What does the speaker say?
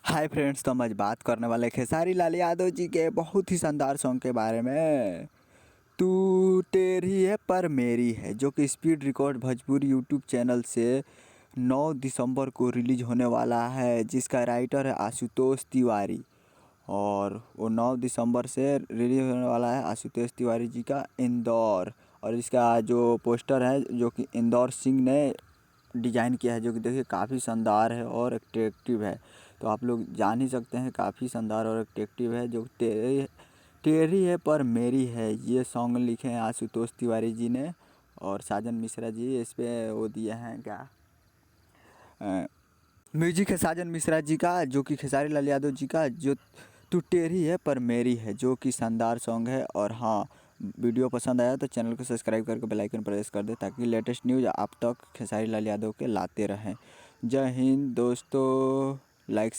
Hi friends, तो हम आज बात करने वाले खेसारी लाल यादव जी के बहुत ही शानदार सॉन्ग के बारे में। तू तेरी है पर मेरी है, जो कि speed record Bhojpuri YouTube channel से 9 दिसंबर को रिलीज होने वाला है, जिसका राइटर है आशुतोष तिवारी। और वो 9 दिसंबर से रिलीज होने वाला है आशुतोष तिवारी जी का इंदौर। और इसका जो पोस्टर है, जो कि इंदौर सिंह ने डिज़ाइन किया है, जो कि देखिए काफ़ी शानदार है और अट्रैक्टिव है। तो आप लोग जान ही सकते हैं, काफ़ी शानदार और अट्रैक्टिव है। जो तेरी है पर मेरी है, ये सॉन्ग लिखे हैं आशुतोष तिवारी जी ने। और साजन मिश्रा जी इस पे वो दिए हैं क्या, म्यूजिक है साजन मिश्रा जी का, जो कि खेसारी लाल यादव जी का। जो तू टेढ़ी है पर मेरी है, जो कि शानदार सॉन्ग है। और हाँ, वीडियो पसंद आया तो चैनल को सब्सक्राइब करके बेल आइकन प्रेस कर दे, ताकि लेटेस्ट न्यूज़ आप तक खेसारी लाल यादव के लाते रहें। जय हिंद दोस्तों, लाइक